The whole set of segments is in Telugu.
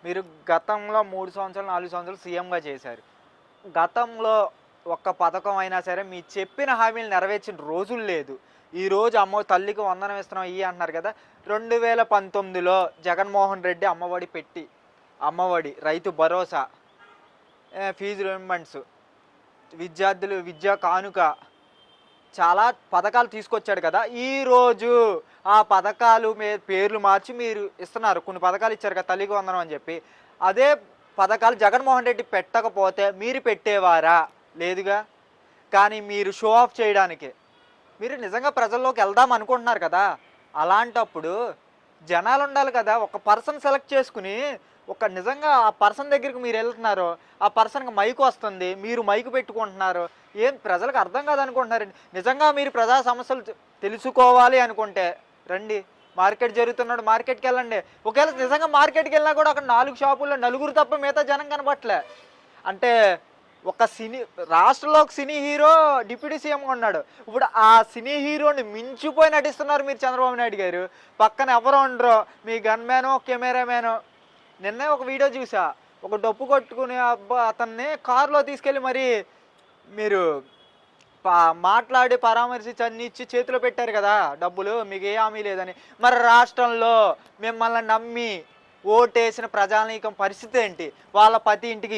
మీరు గతంలో 3 సంవత్సరాలు, 4 సంవత్సరాలు సీఎంగా చేశారు. గతంలో ఒక్క పథకం అయినా సరే మీరు చెప్పిన హామీలు నెరవేర్చిన రోజులు లేదు. ఈరోజు అమ్మో తల్లికి వందనం ఇస్తున్నాం ఇయ్యి అంటున్నారు కదా! 2019లో జగన్మోహన్ రెడ్డి అమ్మఒడి పెట్టి, అమ్మఒడి, రైతు భరోసా, ఫీజు రీయింబర్స్‌మెంట్స్, విద్యార్థులు విద్యా కానుక చాలా పథకాలు తీసుకొచ్చాడు కదా! ఈరోజు ఆ పథకాలు పేర్లు మార్చి మీరు ఇస్తున్నారు. కొన్ని పథకాలు ఇచ్చారు కదా! తల్లికి వందనం అని చెప్పి. అదే పథకాలు జగన్మోహన్ రెడ్డి పెట్టకపోతే మీరు పెట్టేవారా? లేదుగా. కానీ మీరు షో ఆఫ్ చేయడానికి, మీరు నిజంగా ప్రజల్లోకి వెళ్దాం అనుకుంటున్నారు కదా! అలాంటప్పుడు జనాలుండాలి కదా! ఒక పర్సన్ సెలెక్ట్ చేసుకొని, ఒక నిజంగా ఆ పర్సన్ దగ్గరికి మీరు వెళ్తున్నారు. ఆ పర్సన్‌కి మైక్ వస్తుంది. మీరు మైక్ పెట్టుకుంటున్నారు. ఏం ప్రజలకు అర్థం కాదనుకుంటున్నారండి. నిజంగా మీరు ప్రజా సమస్యలు తెలుసుకోవాలి అనుకుంటే రండి. మార్కెట్ జరుగుతున్నాడు, మార్కెట్‌కెళ్ళండి. ఒకవేళ నిజంగా మార్కెట్‌కెళ్ళినా కూడా అక్కడ 4 షాపుల్లో నలుగురు తప్ప మిగతా జనం కనపట్లే. అంటే ఒక రాష్ట్రంలో ఒక సినీ హీరో డిప్యూటీ సీఎంగా ఉన్నాడు. ఇప్పుడు ఆ సినీ హీరోని మించిపోయి నటిస్తున్నారు మీరు చంద్రబాబు నాయుడు గారు. పక్కన ఎవరు ఉండరు. మీ గన్‌మ్యానో, కెమెరామ్యానో. నిన్నే ఒక వీడియో చూసా. ఒక డప్పు కొట్టుకునే అతన్ని కారులో తీసుకెళ్ళి మరి మీరు మాట్లాడి పరామర్శించి అన్ని ఇచ్చి చేతిలో పెట్టారు కదా డబ్బులు, మీకు ఏ హామీ లేదని. మరి రాష్ట్రంలో మిమ్మల్ని నమ్మి ఓటేసిన ప్రజానీకం పరిస్థితి ఏంటి? వాళ్ళ ప్రతి ఇంటికి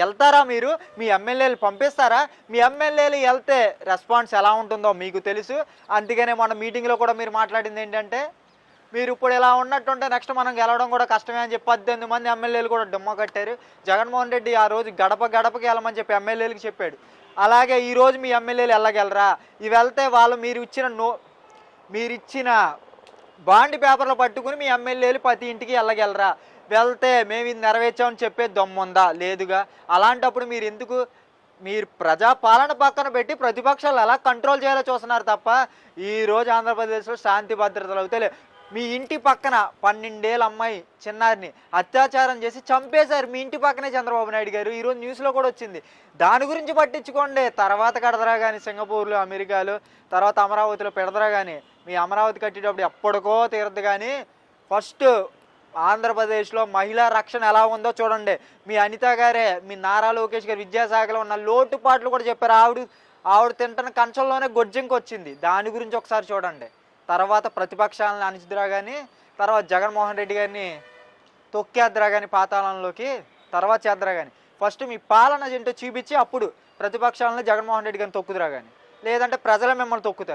వెళ్తారా మీరు? మీ ఎమ్మెల్యేలు పంపిస్తారా? మీ ఎమ్మెల్యేలు వెళ్తే రెస్పాన్స్ ఎలా ఉంటుందో మీకు తెలుసు. అందుకనే మన మీటింగ్లో కూడా మీరు మాట్లాడింది ఏంటంటే, మీరు ఇప్పుడు ఇలా ఉన్నట్టుంటే నెక్స్ట్ మనం గెలవడం కూడా కష్టమే అని చెప్పి 18 మంది ఎమ్మెల్యేలు కూడా డుమ్మ కట్టారు. జగన్మోహన్ రెడ్డి ఆ రోజు గడప గడపకి వెళ్ళమని చెప్పి ఎమ్మెల్యేలకు చెప్పాడు. అలాగే ఈరోజు మీ ఎమ్మెల్యేలు వెళ్ళగలరా? ఇవి వెళ్తే వాళ్ళు మీరిచ్చిన బాండ్ పేపర్లు పట్టుకుని మీ ఎమ్మెల్యేలు ప్రతి ఇంటికి వెళ్ళగలరా? వెళ్తే మేము ఇది నెరవేర్చామని చెప్పే దమ్ముందా? లేదుగా. అలాంటప్పుడు మీరు ప్రజాపాలన పక్కన పెట్టి ప్రతిపక్షాలు ఎలా కంట్రోల్ చేయాలో చూస్తున్నారు తప్ప ఈరోజు ఆంధ్రప్రదేశ్లో శాంతి భద్రతలు అవుతాయి. మీ ఇంటి పక్కన 12 ఏళ్ళ అమ్మాయి చిన్నారిని అత్యాచారం చేసి చంపేశారు మీ ఇంటి పక్కనే చంద్రబాబు నాయుడు గారు. ఈరోజు న్యూస్లో కూడా వచ్చింది. దాని గురించి పట్టించుకోండి. తర్వాత కడదరా కానీ సింగపూర్లో, అమెరికాలో, తర్వాత అమరావతిలో పెడదరా కానీ. మీ అమరావతి కట్టేటప్పుడు ఎప్పటికో తీరద్దు. కానీ ఫస్ట్ ఆంధ్రప్రదేశ్లో మహిళా రక్షణ ఎలా ఉందో చూడండి. మీ అనిత గారే, మీ నారా లోకేష్ గారు విద్యాశాఖలో ఉన్న లోటుపాట్లు కూడా చెప్పారు. ఆవిడ తింటున్న కంచంలోనే గొజ్జంకి వచ్చింది. దాని గురించి ఒకసారి చూడండి. తర్వాత ప్రతిపక్షాలను అణిచిద్రా కానీ, తర్వాత జగన్మోహన్ రెడ్డి గారిని తొక్కేద్రా కానీ పాతాళంలోకి, తర్వాత చేద్దురా కానీ. ఫస్ట్ మీ పాలన ఏంటో చూపించి అప్పుడు ప్రతిపక్షాలను జగన్మోహన్ రెడ్డి గారిని తొక్కుదురా కానీ. లేదంటే ప్రజలే మిమ్మల్ని తొక్కుతారు.